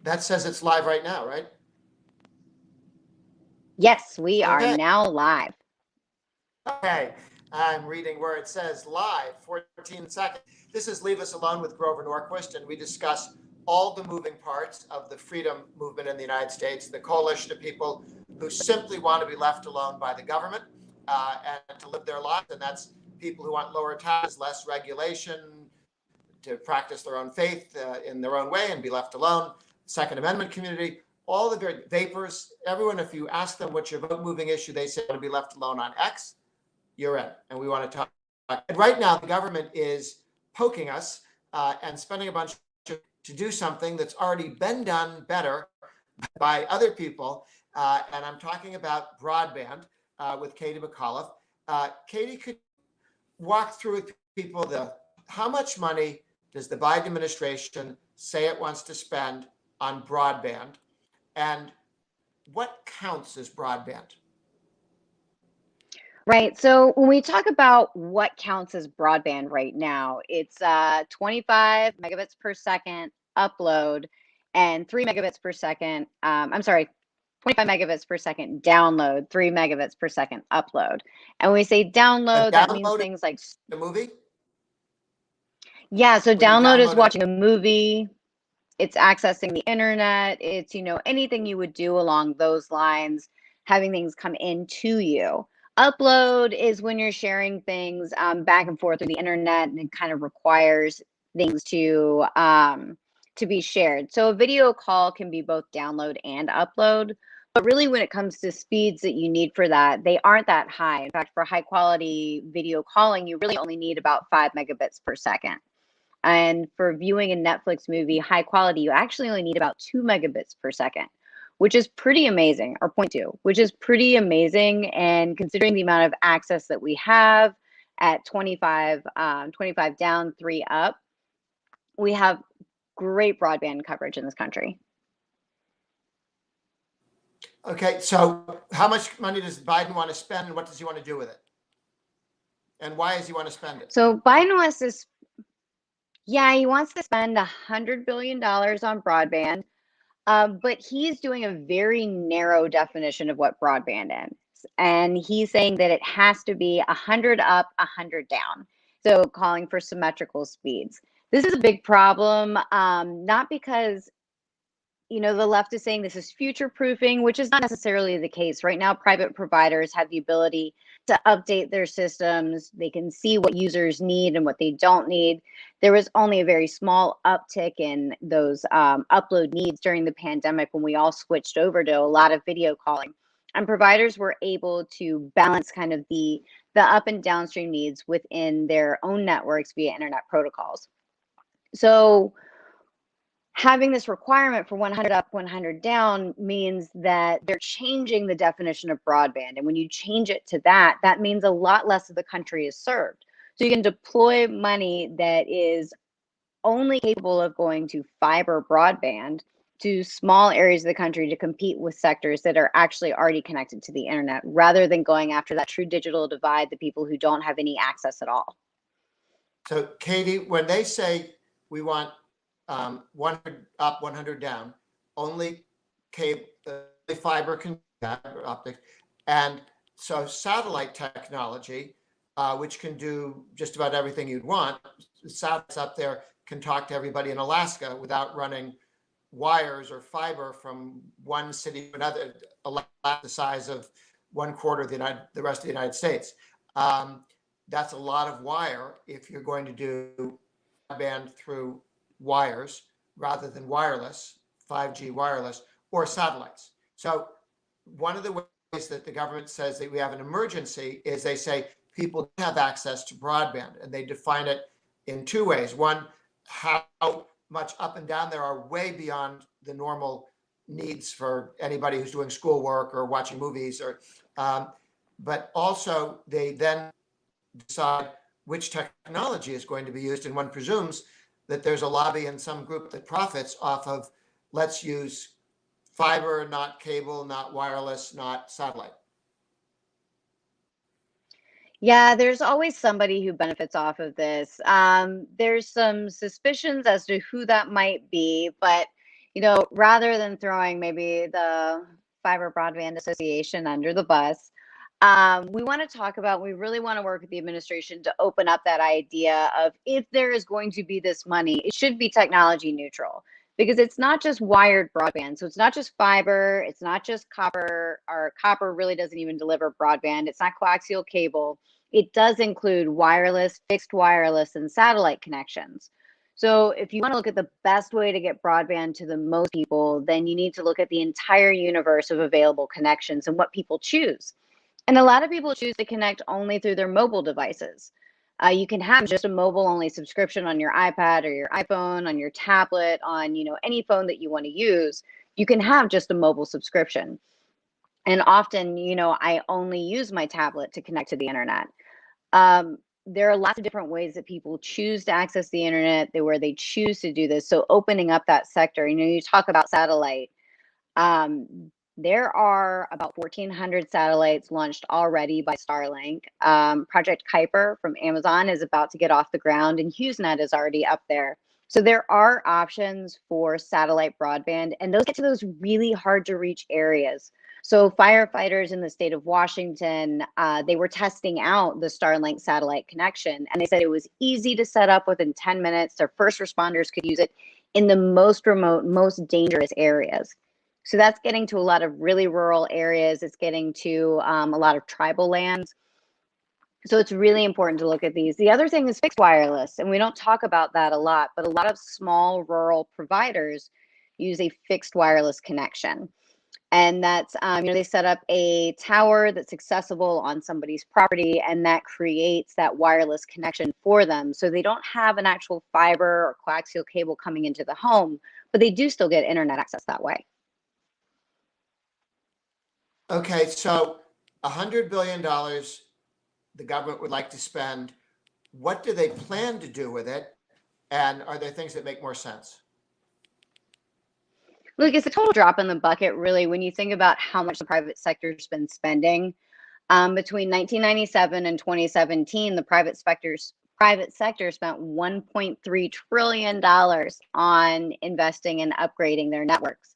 That says it's live right now, right? Yes, we are Okay. now live. Okay. I'm reading where it says live, 14 seconds. This is Leave Us Alone with Grover Norquist, and we discuss all the moving parts of the freedom movement in the United States, the coalition of people who simply want to be left alone by the government and to live their lives. And that's people who want lower taxes, less regulation, to practice their own faith in their own way and be left alone. Second Amendment community, all the very vapors, everyone, if you ask them what's your vote moving issue, they say want to be left alone on X, you're in. And we want to talk. And right now, the government is poking us and spending a bunch to do something that's already been done better by other people. And I'm talking about broadband with Katie McAuliffe. Katie, could walk through with people how much money does the Biden administration say it wants to spend on broadband, and what counts as broadband? Right. So when we talk about what counts as broadband right now, it's 25 megabits per second upload and 3 megabits per second. I'm sorry, 25 megabits per second download, 3 megabits per second upload. And when we say download, that means Download things like, a movie yeah, so when you download is download it. watching a movie, it's accessing the internet, it's, anything you would do along those lines, having things come into you. Upload is when you're sharing things back and forth through the internet, and it kind of requires things to be shared. So a video call can be both download and upload, but really when it comes to speeds that you need for that, they aren't that high. In fact, for high quality video calling, you really only need about 5 megabits per second. And for viewing a Netflix movie high quality, you actually only need about 2 megabits per second, which is pretty amazing, or 0.2, which is pretty amazing. And considering the amount of access that we have at 25 down, 3 up, we have great broadband coverage in this country. Okay, so how much money does Biden want to spend, and what does he want to do with it? And why does he want to spend it? So Biden wants to, yeah, he wants to spend $100 billion on broadband. But he's doing a very narrow definition of what broadband is. And he's saying that it has to be 100 up, 100 down. So calling for symmetrical speeds. This is a big problem, not because the left is saying this is future proofing, which is not necessarily the case. Right now, private providers have the ability to update their systems. They can see what users need and what they don't need. There was only a very small uptick in those upload needs during the pandemic when we all switched over to a lot of video calling. And providers were able to balance kind of the up and downstream needs within their own networks via internet protocols. So having this requirement for 100 up, 100 down means that they're changing the definition of broadband. And when you change it to that, that means a lot less of the country is served. So you can deploy money that is only capable of going to fiber broadband to small areas of the country to compete with sectors that are actually already connected to the internet, rather than going after that true digital divide, the people who don't have any access at all. So, Katie, when they say we want 100 up, 100 down, only cable, fiber can optic, and so satellite technology, which can do just about everything you'd want. Satellites up there can talk to everybody in Alaska without running wires or fiber from one city to another, the size of 1/4 of the rest of the United States. That's a lot of wire if you're going to do broadband through wires rather than wireless, 5G wireless, or satellites. So one of the ways that the government says that we have an emergency is they say people don't have access to broadband, and they define it in two ways. One, how much up and down there are way beyond the normal needs for anybody who's doing schoolwork or watching movies, or but also they then decide which technology is going to be used. And one presumes that there's a lobby in some group that profits off of let's use fiber, not cable, not wireless, not satellite. Yeah, there's always somebody who benefits off of this. There's some suspicions as to who that might be, but rather than throwing maybe the Fiber Broadband Association under the bus, we want to talk about, we really want to work with the administration to open up that idea of, if there is going to be this money, it should be technology neutral, because it's not just wired broadband. So it's not just fiber, it's not just copper, or copper really doesn't even deliver broadband. It's not coaxial cable. It does include wireless, fixed wireless, and satellite connections. So if you want to look at the best way to get broadband to the most people, then you need to look at the entire universe of available connections and what people choose. And a lot of people choose to connect only through their mobile devices. You can have just a mobile only subscription on your iPad or your iPhone, on your tablet, on any phone that you want to use. You can have just a mobile subscription. And often, I only use my tablet to connect to the internet. There are lots of different ways that people choose to access the internet, where they choose to do this. So opening up that sector, you talk about satellite. There are about 1,400 satellites launched already by Starlink. Project Kuiper from Amazon is about to get off the ground, and HughesNet is already up there. So there are options for satellite broadband, and those get to those really hard to reach areas. So firefighters in the state of Washington, they were testing out the Starlink satellite connection, and they said it was easy to set up within 10 minutes. Their first responders could use it in the most remote, most dangerous areas. So that's getting to a lot of really rural areas. It's getting to a lot of tribal lands. So it's really important to look at these. The other thing is fixed wireless, and we don't talk about that a lot, but a lot of small rural providers use a fixed wireless connection. And that's, they set up a tower that's accessible on somebody's property, and that creates that wireless connection for them. So they don't have an actual fiber or coaxial cable coming into the home, but they do still get internet access that way. Okay, so $100 billion the government would like to spend. What do they plan to do with it? And are there things that make more sense? Look, it's a total drop in the bucket, really, when you think about how much the private sector's been spending. Between 1997 and 2017, the private sector spent $1.3 trillion on investing and upgrading their networks.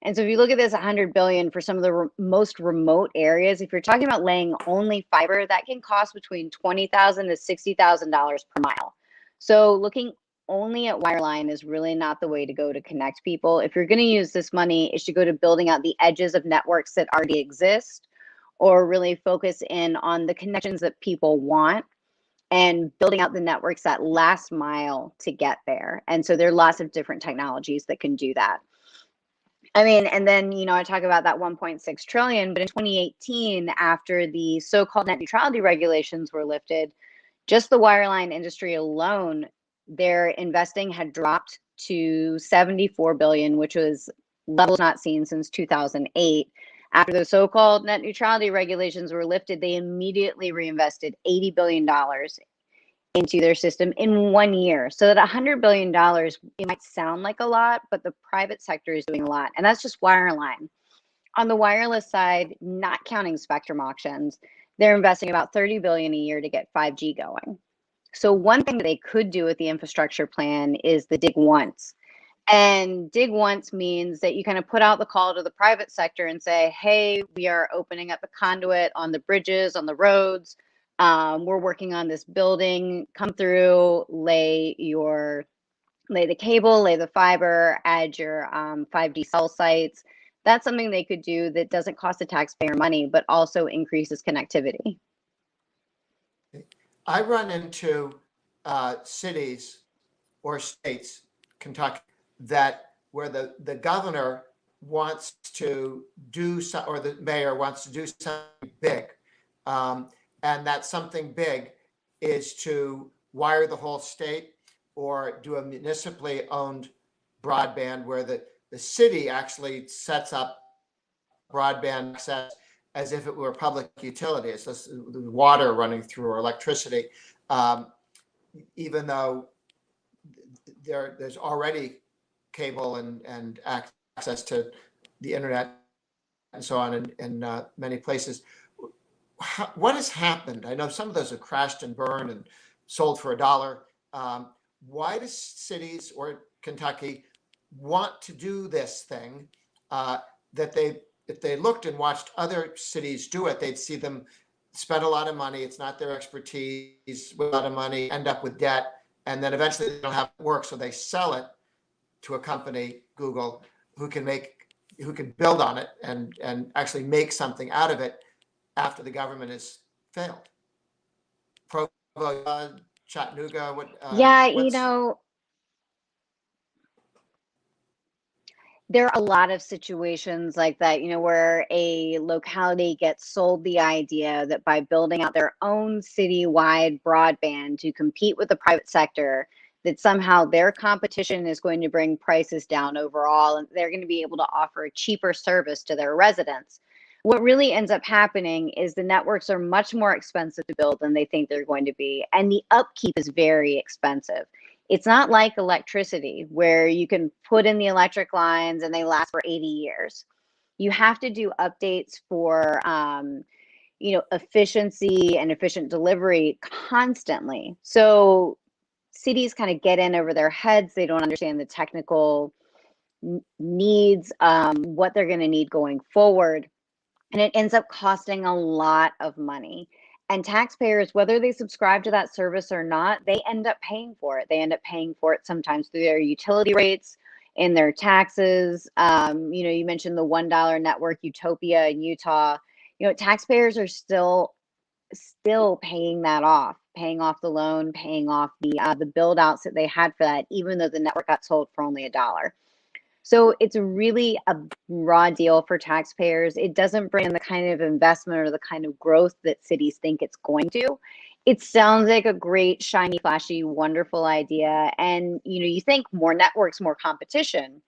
And so if you look at this 100 billion for some of the most remote areas, if you're talking about laying only fiber, that can cost between $20,000 to $60,000 per mile. So looking only at wireline is really not the way to go to connect people. If you're going to use this money, it should go to building out the edges of networks that already exist, or really focus in on the connections that people want and building out the networks that last mile to get there. And so there are lots of different technologies that can do that. And then, I talk about that 1.6 trillion, but in 2018, after the so-called net neutrality regulations were lifted, just the wireline industry alone, their investing had dropped to 74 billion, which was levels not seen since 2008. After the so-called net neutrality regulations were lifted, they immediately reinvested $80 billion into their system in 1 year. So that $100 billion, it might sound like a lot, but the private sector is doing a lot. And that's just wireline. On the wireless side, not counting spectrum auctions, they're investing about 30 billion a year to get 5G going. So one thing that they could do with the infrastructure plan is the dig once. And dig once means that you kind of put out the call to the private sector and say, hey, we are opening up the conduit on the bridges, on the roads. We're working on this building. Come through, lay the cable, lay the fiber, add your 5G cell sites. That's something they could do that doesn't cost the taxpayer money, but also increases connectivity. I run into cities or states, Kentucky, where the governor wants to do or the mayor wants to do something big, and that something big is to wire the whole state or do a municipally owned broadband where the city actually sets up broadband access as if it were a public utility. It's just the water running through or electricity, even though there's already cable and access to the internet and so on in many places. What has happened? I know some of those have crashed and burned and sold for $1. Why do cities or Kentucky want to do this thing, that if they looked and watched other cities do it, they'd see them spend a lot of money. It's not their expertise, with a lot of money, end up with debt, and then eventually they don't have it work, so they sell it to a company, Google, who can build on it and actually make something out of it after the government has failed. Provo, Chattanooga, Yeah, what's there are a lot of situations like that, where a locality gets sold the idea that by building out their own citywide broadband to compete with the private sector, that somehow their competition is going to bring prices down overall and they're going to be able to offer a cheaper service to their residents. What really ends up happening is the networks are much more expensive to build than they think they're going to be, and the upkeep is very expensive. It's not like electricity where you can put in the electric lines and they last for 80 years. You have to do updates for efficiency and efficient delivery constantly. So cities kind of get in over their heads. They don't understand the technical needs, what they're going to need going forward. And it ends up costing a lot of money. And taxpayers, whether they subscribe to that service or not, they end up paying for it. They end up paying for it sometimes through their utility rates, in their taxes. You mentioned the $1 network Utopia in Utah. Taxpayers are still paying that off, paying off the loan, paying off the build outs that they had for that, even though the network got sold for only $1. So it's really a raw deal for taxpayers. It doesn't bring in the kind of investment or the kind of growth that cities think it's going to. It sounds like a great, shiny, flashy, wonderful idea. And, you think more networks, more competition.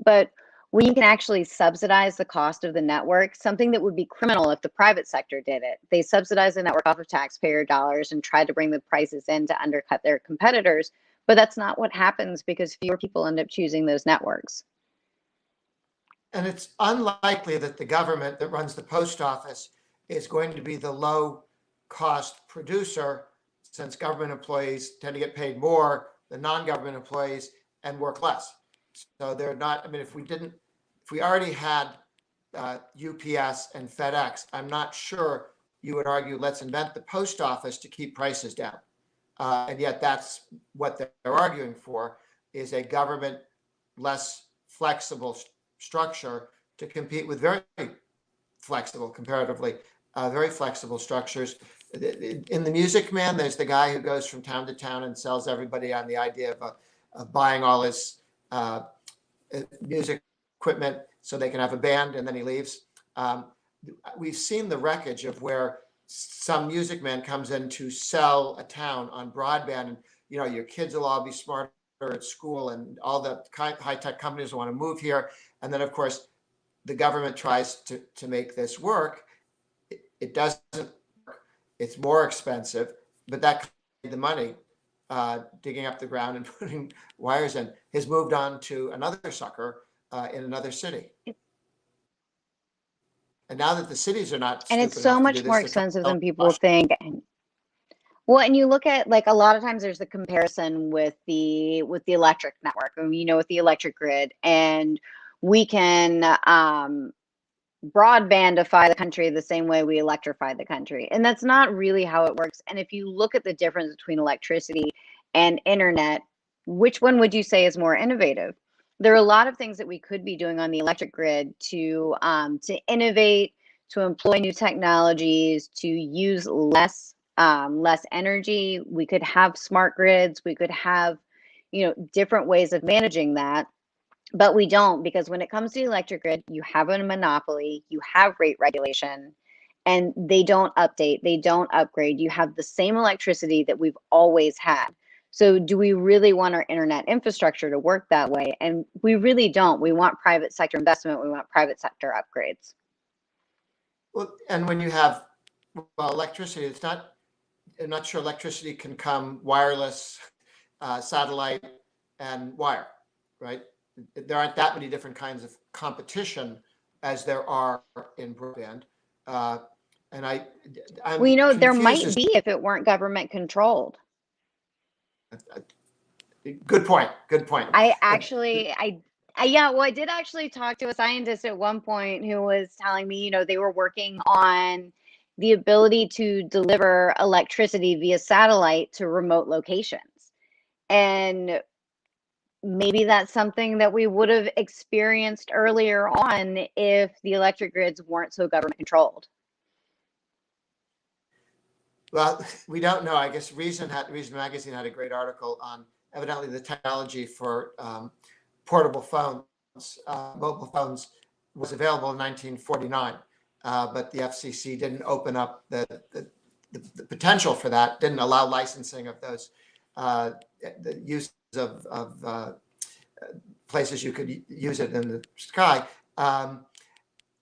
But when you can actually subsidize the cost of the network, something that would be criminal if the private sector did it. They subsidize the network off of taxpayer dollars and try to bring the prices in to undercut their competitors. But that's not what happens because fewer people end up choosing those networks. And it's unlikely that the government that runs the post office is going to be the low cost producer, since government employees tend to get paid more than non-government employees and work less. So they're not, if we already had UPS and FedEx, I'm not sure you would argue, let's invent the post office to keep prices down. And yet that's what they're arguing for, is a government less flexible structure to compete with very flexible, comparatively, very flexible structures. In the Music Man, there's the guy who goes from town to town and sells everybody on the idea of buying all his music equipment so they can have a band, and then he leaves. We've seen the wreckage of where some Music Man comes in to sell a town on broadband, and your kids will all be smarter at school, and all the high-tech companies want to move here. And then, of course, the government tries to make this work. It doesn't work. It's more expensive, but that the money, digging up the ground and putting wires in, has moved on to another sucker in another city. And now that the cities are not and stupid it's so enough to do much this, more expensive than people think. Well, and you look at, like, a lot of times there's the comparison with the electric network, with the electric grid, and we can broadbandify the country the same way we electrify the country. And that's not really how it works. And if you look at the difference between electricity and internet, which one would you say is more innovative? There are a lot of things that we could be doing on the electric grid to innovate, to employ new technologies, to use less energy. We could have smart grids. We could have, different ways of managing that. But we don't, because when it comes to the electric grid, you have a monopoly, you have rate regulation, and they don't update, they don't upgrade. You have the same electricity that we've always had. So do we really want our internet infrastructure to work that way? And we really don't. We want private sector investment. We want private sector upgrades. Well, and when you have electricity, I'm not sure electricity can come wireless, satellite, and wire, right? There aren't that many different kinds of competition as there are in broadband. And I'm there might be if it weren't government controlled. Good point. I Yeah, well, I did actually talk to a scientist at one point who was telling me, they were working on the ability to deliver electricity via satellite to remote locations. And maybe that's something that we would have experienced earlier on if the electric grids weren't so government controlled. Well, we don't know. I guess Reason Magazine had a great article on evidently the technology for portable phones, mobile phones, was available in 1949, but the FCC didn't open up the potential for that, didn't allow licensing of those, the use of places you could use it in the sky, and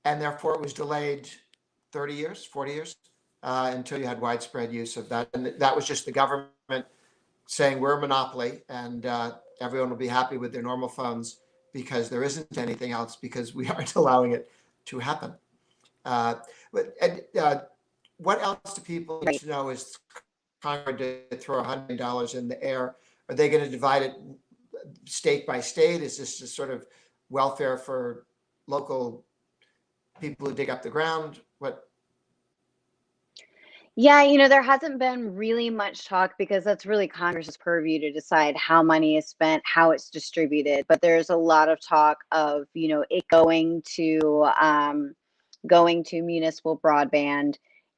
therefore it was delayed 30 years, 40 years, until you had widespread use of that. And that was just the government saying we're a monopoly, and everyone will be happy with their normal phones because there isn't anything else, because we aren't allowing it to happen. What else do people need to know is Congress to throw $100 in the air? Are they going to divide it state by state? Is this just sort of welfare for local people who dig up the ground? What? Yeah, there hasn't been really much talk because that's really Congress's purview to decide how money is spent, how it's distributed. But there's a lot of talk of, it going to municipal broadband,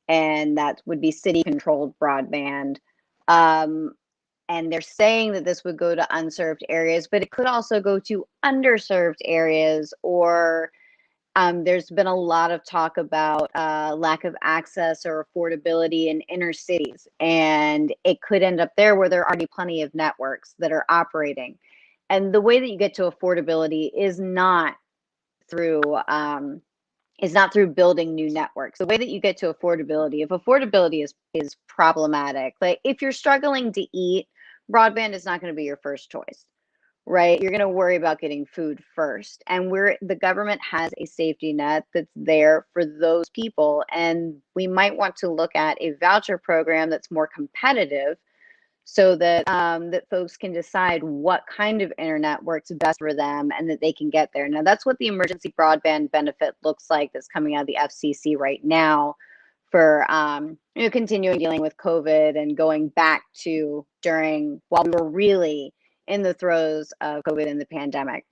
and that would be city-controlled broadband. Um, and they're saying that this would go to unserved areas, but it could also go to underserved areas, or there's been a lot of talk about lack of access or affordability in inner cities, and it could end up there where there are already plenty of networks that are operating. And the way that you get to affordability through is not through building new networks. The way that you get to affordability, if affordability is problematic, like if you're struggling to eat, broadband is not going to be your first choice, right? You're going to worry about getting food first. And the government has a safety net that's there for those people. And we might want to look at a voucher program that's more competitive, so that that folks can decide what kind of internet works best for them and that they can get there. Now, that's what the emergency broadband benefit looks like that's coming out of the FCC right now for continuing dealing with COVID and going back to while we were really in the throes of COVID and the pandemic.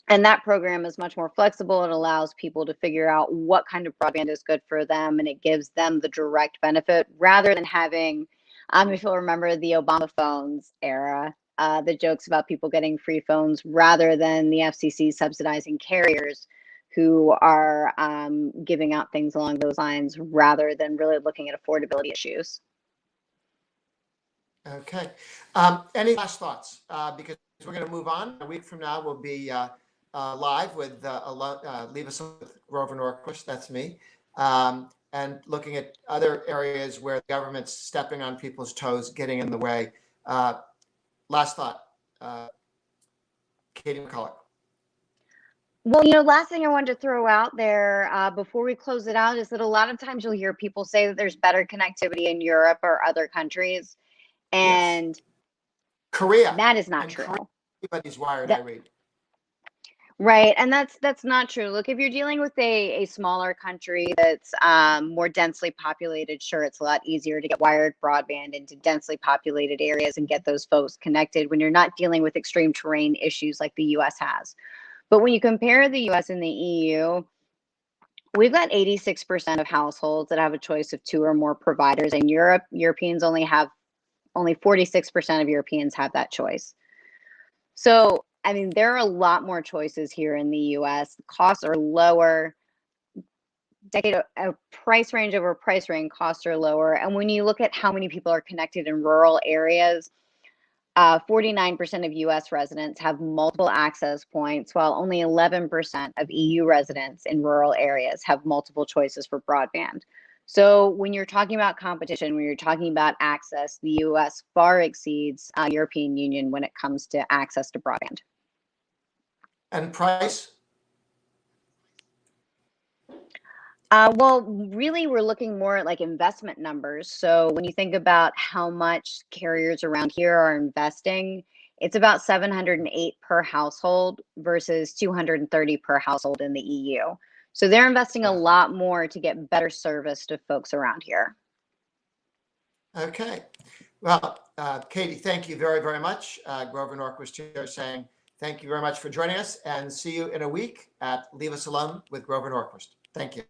And that program is much more flexible. It allows people to figure out what kind of broadband is good for them, and it gives them the direct benefit rather than having, if you'll remember the Obama phones era, the jokes about people getting free phones, rather than the FCC subsidizing carriers who are giving out things along those lines, rather than really looking at affordability issues. Okay. Any last thoughts? Because we're going to move on. A week from now, we'll be live with Leave Us with Grover Norquist. That's me. And looking at other areas where the government's stepping on people's toes, getting in the way. Last thought, Katie McAuliffe. Well, last thing I wanted to throw out there before we close it out is that a lot of times you'll hear people say that there's better connectivity in Europe or other countries, and yes. Korea. That is not true. Korea, everybody's wired, I read. Right, and that's not true. Look, if you're dealing with a smaller country that's more densely populated, sure, it's a lot easier to get wired broadband into densely populated areas and get those folks connected when you're not dealing with extreme terrain issues like the U.S. has. But when you compare the U.S. and the EU, we've got 86% of households that have a choice of 2 or more providers. In Europe, only 46% of Europeans have that choice. So, I mean, there are a lot more choices here in the U.S. The costs are lower. A price range over price range, costs are lower. And when you look at how many people are connected in rural areas, 49% of U.S. residents have multiple access points, while only 11% of EU residents in rural areas have multiple choices for broadband. So when you're talking about competition, when you're talking about access, the U.S. far exceeds European Union when it comes to access to broadband. And price? Well, really, we're looking more at like investment numbers. So when you think about how much carriers around here are investing It's about 708 per household versus 230 per household in the EU. So they're investing a Wow. lot more to get better service to folks around here. Okay. Well, Katie, thank you very, very much. Grover Norquist here saying thank you very much for joining us, and see you in a week at Leave Us Alone with Grover Norquist. Thank you.